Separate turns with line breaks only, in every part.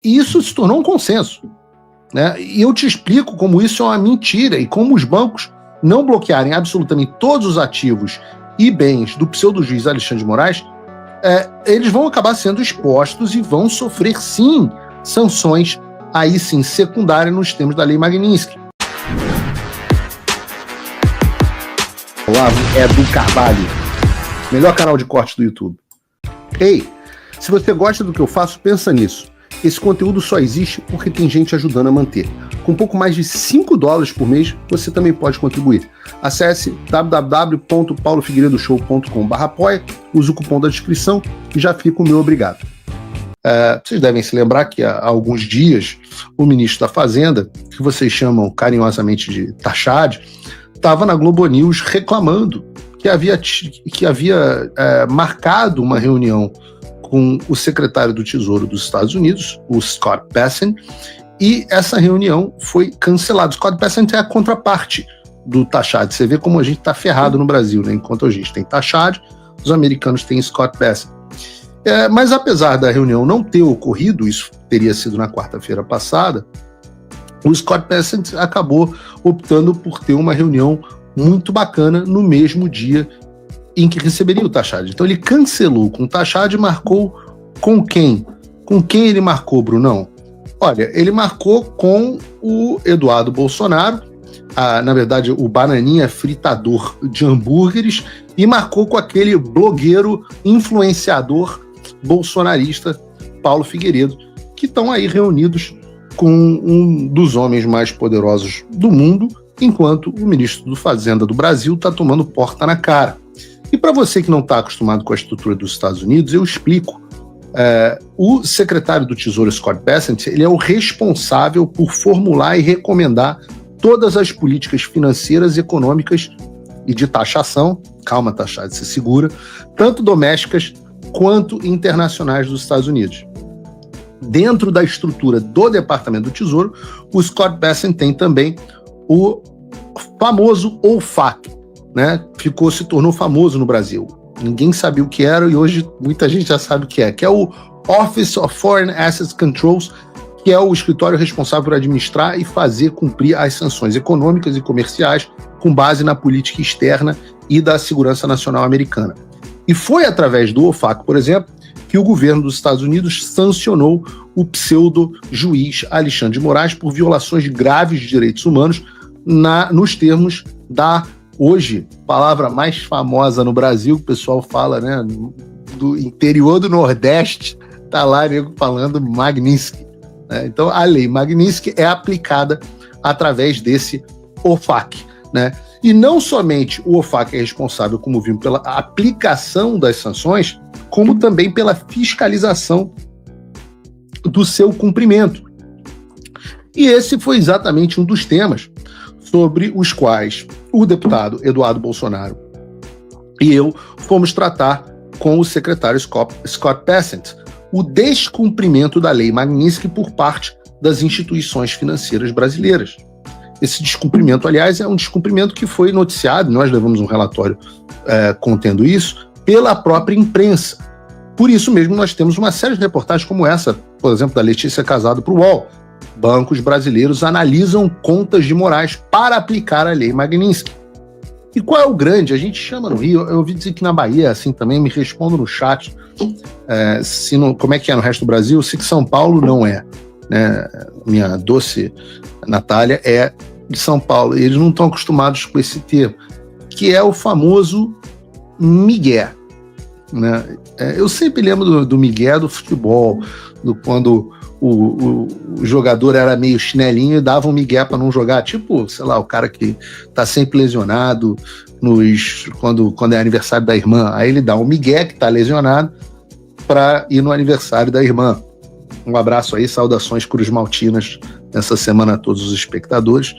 E isso se tornou um consenso, né? E eu te explico como isso é uma mentira e como os bancos não bloquearem absolutamente todos os ativos e bens do pseudo-juiz Alexandre de Moraes, eles vão acabar sendo expostos e vão sofrer, sim, sanções, aí sim, secundárias nos termos da Lei Magnitsky. Olá, Edu Carvalho, melhor canal de cortes do YouTube. Ei, se você gosta do que eu faço, pensa nisso. Esse conteúdo só existe porque tem gente ajudando a manter. Com pouco mais de $5 por mês, você também pode contribuir. Acesse www.paulofigueiredoshow.com/apoia, use o cupom da descrição e já fica o meu obrigado. Vocês devem se lembrar que há alguns dias o ministro da Fazenda, que vocês chamam carinhosamente de Tachad, estava na Globo News reclamando que havia marcado uma reunião com o secretário do Tesouro dos Estados Unidos, o Scott Bessent, e essa reunião foi cancelada. Scott Bessent é a contraparte do Tachad. Você vê como a gente está ferrado no Brasil, né? Enquanto a gente tem Tachad, os americanos têm Scott Bessent. Mas apesar da reunião não ter ocorrido, isso teria sido na quarta-feira passada, o Scott Bessent acabou optando por ter uma reunião muito bacana no mesmo dia em que receberia o Tachad. Então ele cancelou com o Tachad e marcou com quem? Com quem ele marcou, Brunão? Olha, ele marcou com o Eduardo Bolsonaro, na verdade o bananinha fritador de hambúrgueres, e marcou com aquele blogueiro influenciador bolsonarista Paulo Figueiredo, que estão aí reunidos com um dos homens mais poderosos do mundo, enquanto o ministro da Fazenda do Brasil está tomando porta na cara. E para você que não está acostumado com a estrutura dos Estados Unidos, eu explico. O secretário do Tesouro, Scott Bessent, ele é o responsável por formular e recomendar todas as políticas financeiras, econômicas e de taxação, calma, Tachad, se segura, tanto domésticas quanto internacionais dos Estados Unidos. Dentro da estrutura do Departamento do Tesouro, o Scott Bessent tem também o famoso OFAC, né? Se tornou famoso no Brasil. Ninguém sabia o que era e hoje muita gente já sabe o que é o Office of Foreign Assets Controls, que é o escritório responsável por administrar e fazer cumprir as sanções econômicas e comerciais com base na política externa e da segurança nacional americana. E foi através do OFAC, por exemplo, que o governo dos Estados Unidos sancionou o pseudo-juiz Alexandre de Moraes por violações graves de direitos humanos nos termos da, hoje, palavra mais famosa no Brasil, o pessoal fala, né, do interior do Nordeste, tá lá nego falando Magnitsky, né? Então a lei Magnitsky é aplicada através desse OFAC, né? E não somente o OFAC é responsável, como vimos, pela aplicação das sanções, como também pela fiscalização do seu cumprimento. E esse foi exatamente um dos temas sobre os quais o deputado Eduardo Bolsonaro e eu fomos tratar com o secretário Scott Bessent o descumprimento da Lei Magnitsky por parte das instituições financeiras brasileiras. Esse descumprimento, aliás, é um descumprimento que foi noticiado, nós levamos um relatório contendo isso, pela própria imprensa. Por isso mesmo nós temos uma série de reportagens como essa, por exemplo, da Letícia Casado para o UOL. Bancos brasileiros analisam contas de Moraes para aplicar a Lei Magnitsky. E qual é o grande? A gente chama no Rio, eu ouvi dizer que na Bahia é assim também, me respondam no chat, como é que é no resto do Brasil, se que São Paulo não é, né? Minha doce Natália é de São Paulo, e eles não estão acostumados com esse termo, que é o famoso migué, né? Eu sempre lembro do migué do futebol, quando o jogador era meio chinelinho e dava um migué para não jogar, tipo, sei lá, o cara que tá sempre lesionado quando é aniversário da irmã, aí ele dá um migué que tá lesionado para ir no aniversário da irmã. Um abraço aí, saudações Cruz Maltinas nessa semana a todos os espectadores,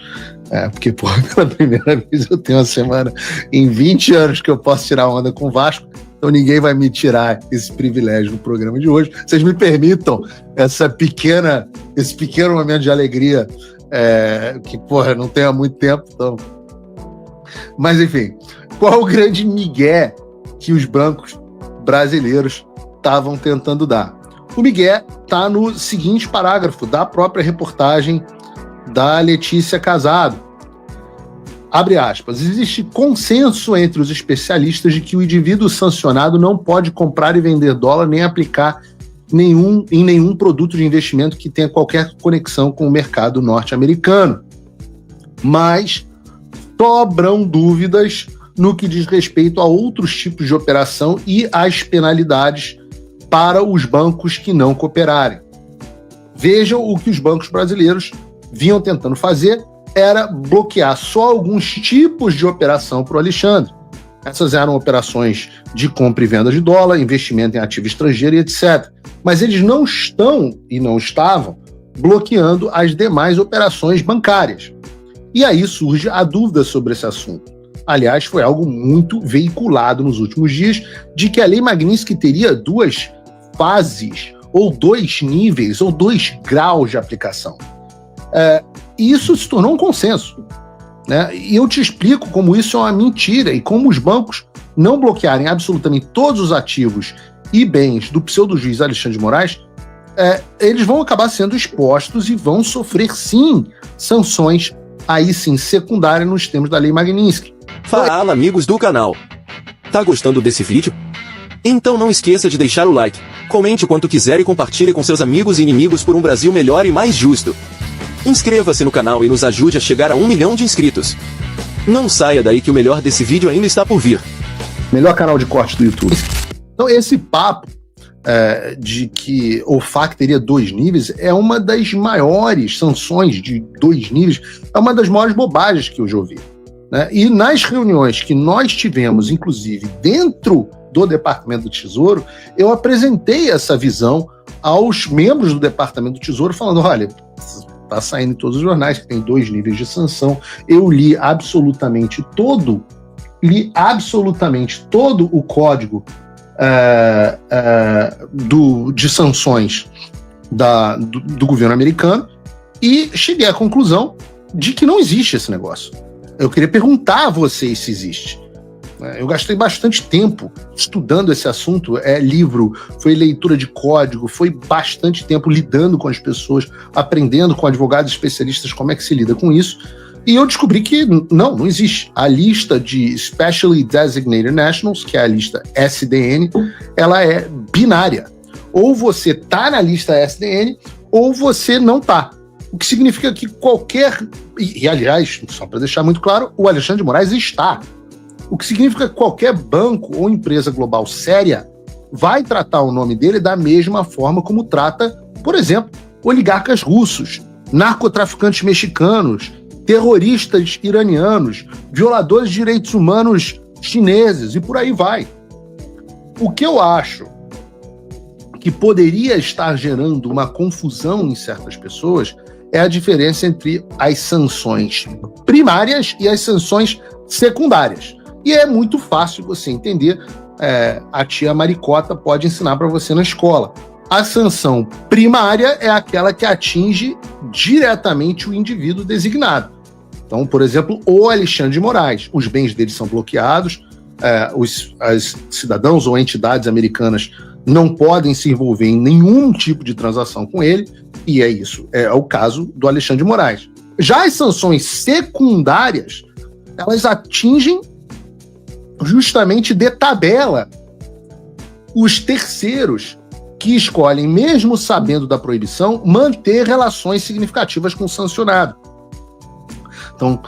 porque, pô, pela primeira vez eu tenho uma semana em 20 anos que eu posso tirar onda com o Vasco, então ninguém vai me tirar esse privilégio no programa de hoje. Vocês me permitam esse pequeno momento de alegria, que, porra, não tem há muito tempo, então. Mas, enfim, qual o grande migué que os bancos brasileiros estavam tentando dar? O migué está no seguinte parágrafo da própria reportagem da Letícia Casado. Abre aspas. Existe consenso entre os especialistas de que o indivíduo sancionado não pode comprar e vender dólar nem aplicar em nenhum produto de investimento que tenha qualquer conexão com o mercado norte-americano. Mas sobram dúvidas no que diz respeito a outros tipos de operação e às penalidades para os bancos que não cooperarem. Vejam o que os bancos brasileiros vinham tentando fazer era bloquear só alguns tipos de operação para o Alexandre. Essas eram operações de compra e venda de dólar, investimento em ativo estrangeiro e etc. Mas eles não estão e não estavam bloqueando as demais operações bancárias. E aí surge a dúvida sobre esse assunto. Aliás, foi algo muito veiculado nos últimos dias de que a Lei Magnitsky teria 2 fases, ou 2 níveis, ou 2 graus de aplicação. E isso se tornou um consenso, né? E eu te explico como isso é uma mentira e como os bancos não bloquearem absolutamente todos os ativos e bens do pseudo-juiz Alexandre de Moraes, eles vão acabar sendo expostos e vão sofrer, sim, sanções, aí sim, secundárias nos termos da Lei Magnitsky.
Fala, amigos do canal. Tá gostando desse vídeo? Então não esqueça de deixar o like, comente o quanto quiser e compartilhe com seus amigos e inimigos por um Brasil melhor e mais justo. Inscreva-se no canal e nos ajude a chegar a 1 milhão de inscritos. Não saia daí que o melhor desse vídeo ainda está por vir.
Melhor canal de corte do YouTube. Então esse papo de que o FAC teria 2 níveis é uma das maiores sanções de 2 níveis, é uma das maiores bobagens que eu já ouvi, né? E nas reuniões que nós tivemos, inclusive dentro do Departamento do Tesouro, eu apresentei essa visão aos membros do Departamento do Tesouro, falando, olha, está saindo em todos os jornais que tem 2 níveis de sanção. Eu li absolutamente todo o código de sanções do governo americano e cheguei à conclusão de que não existe esse negócio. Eu queria perguntar a vocês se existe. Eu gastei bastante tempo estudando esse assunto, livro, foi leitura de código, foi bastante tempo lidando com as pessoas, aprendendo com advogados especialistas como é que se lida com isso, e eu descobri que não existe. A lista de Specially Designated Nationals, que é a lista SDN, ela é binária. Ou você tá na lista SDN, ou você não tá. O que significa que qualquer... E aliás, só para deixar muito claro, o Alexandre de Moraes está. O que significa que qualquer banco ou empresa global séria vai tratar o nome dele da mesma forma como trata, por exemplo, oligarcas russos, narcotraficantes mexicanos, terroristas iranianos, violadores de direitos humanos chineses e por aí vai. O que eu acho que poderia estar gerando uma confusão em certas pessoas é a diferença entre as sanções primárias e as sanções secundárias. E é muito fácil você entender, a tia Maricota pode ensinar para você na escola. A sanção primária é aquela que atinge diretamente o indivíduo designado. Então, por exemplo, o Alexandre de Moraes, os bens dele são bloqueados, os cidadãos ou entidades americanas não podem se envolver em nenhum tipo de transação com ele, e é isso, é o caso do Alexandre de Moraes. Já as sanções secundárias, elas atingem justamente de tabela os terceiros que escolhem, mesmo sabendo da proibição, manter relações significativas com o sancionado. Então,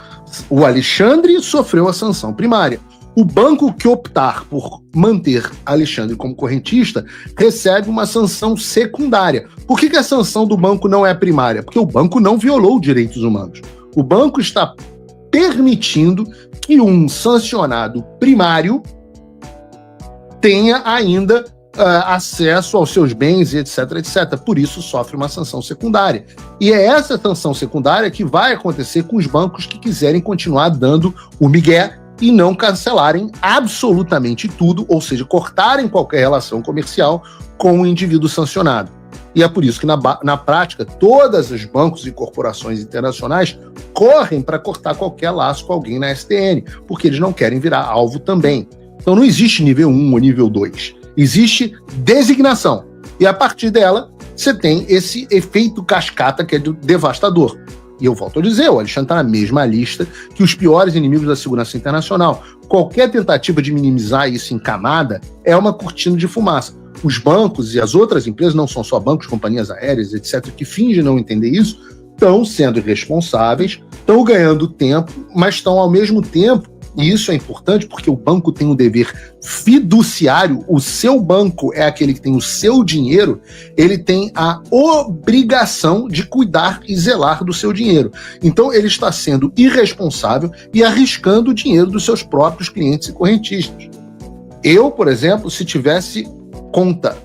o Alexandre sofreu a sanção primária. O banco que optar por manter Alexandre como correntista recebe uma sanção secundária. Por que a sanção do banco não é primária? Porque o banco não violou direitos humanos. O banco está permitindo que um sancionado primário tenha ainda acesso aos seus bens, etc, etc. Por isso sofre uma sanção secundária. E é essa sanção secundária que vai acontecer com os bancos que quiserem continuar dando o migué e não cancelarem absolutamente tudo, ou seja, cortarem qualquer relação comercial com o indivíduo sancionado. E é por isso que, na prática, todos os bancos e corporações internacionais correm para cortar qualquer laço com alguém na SDN, porque eles não querem virar alvo também. Então não existe nível 1 ou nível 2. Existe designação. E a partir dela, você tem esse efeito cascata que é devastador. E eu volto a dizer, o Alexandre está na mesma lista que os piores inimigos da segurança internacional. Qualquer tentativa de minimizar isso em camada é uma cortina de fumaça. Os bancos e as outras empresas, não são só bancos, companhias aéreas, etc., que fingem não entender isso, estão sendo irresponsáveis, estão ganhando tempo, mas estão ao mesmo tempo, e isso é importante porque o banco tem um dever fiduciário, o seu banco é aquele que tem o seu dinheiro, ele tem a obrigação de cuidar e zelar do seu dinheiro. Então ele está sendo irresponsável e arriscando o dinheiro dos seus próprios clientes e correntistas. Eu, por exemplo, se tivesse conta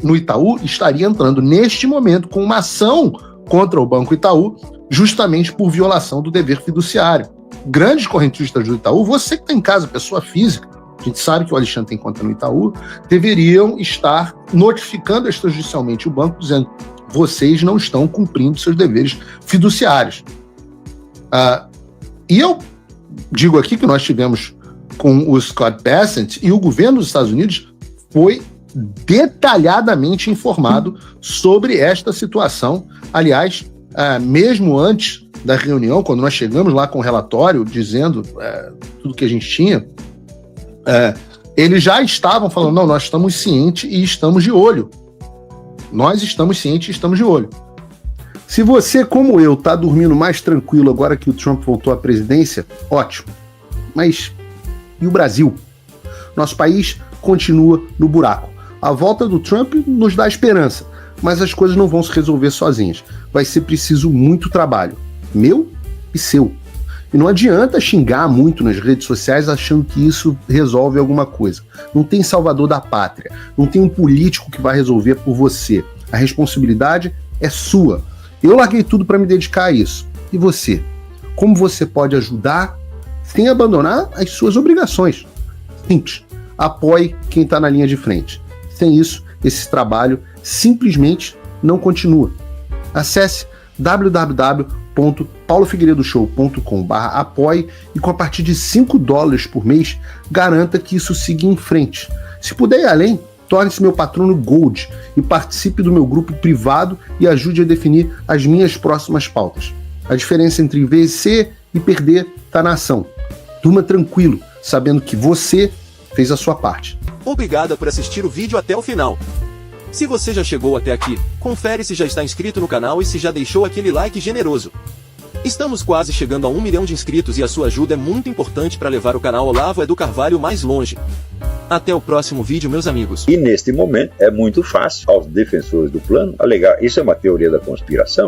no Itaú, estaria entrando neste momento com uma ação contra o Banco Itaú, justamente por violação do dever fiduciário. Grandes correntistas do Itaú, você que está em casa, pessoa física, a gente sabe que o Alexandre tem conta no Itaú, deveriam estar notificando extrajudicialmente o banco, dizendo: vocês não estão cumprindo seus deveres fiduciários. E eu digo aqui que nós tivemos com o Scott Bessent e o governo dos Estados Unidos foi detalhadamente informado sobre esta situação. Aliás, mesmo antes da reunião, quando nós chegamos lá com o relatório dizendo tudo que a gente tinha, eles já estavam falando: não, nós estamos cientes e estamos de olho. Nós estamos cientes e estamos de olho. Se você, como eu, está dormindo mais tranquilo agora que o Trump voltou à presidência, ótimo. Mas e o Brasil? Nosso país continua no buraco. A volta do Trump nos dá esperança, mas as coisas não vão se resolver sozinhas. Vai ser preciso muito trabalho, meu e seu. E não adianta xingar muito nas redes sociais achando que isso resolve alguma coisa. Não tem salvador da pátria, não tem um político que vai resolver por você. A responsabilidade é sua. Eu larguei tudo para me dedicar a isso. E você? Como você pode ajudar sem abandonar as suas obrigações? Simples. Apoie quem está na linha de frente. Sem isso, esse trabalho simplesmente não continua. Acesse www.paulofigueiredoshow.com/apoie e com a partir de $5 por mês, garanta que isso siga em frente. Se puder ir além, torne-se meu patrono Gold e participe do meu grupo privado e ajude a definir as minhas próximas pautas. A diferença entre vencer e perder está na ação. Durma tranquilo, sabendo que você fez a sua parte.
Obrigada por assistir o vídeo até o final. Se você já chegou até aqui, confere se já está inscrito no canal e se já deixou aquele like generoso. Estamos quase chegando a 1 milhão de inscritos e a sua ajuda é muito importante para levar o canal Olavo Edu Carvalho mais longe. Até o próximo vídeo, meus amigos.
E neste momento é muito fácil aos defensores do plano alegar: isso é uma teoria da conspiração.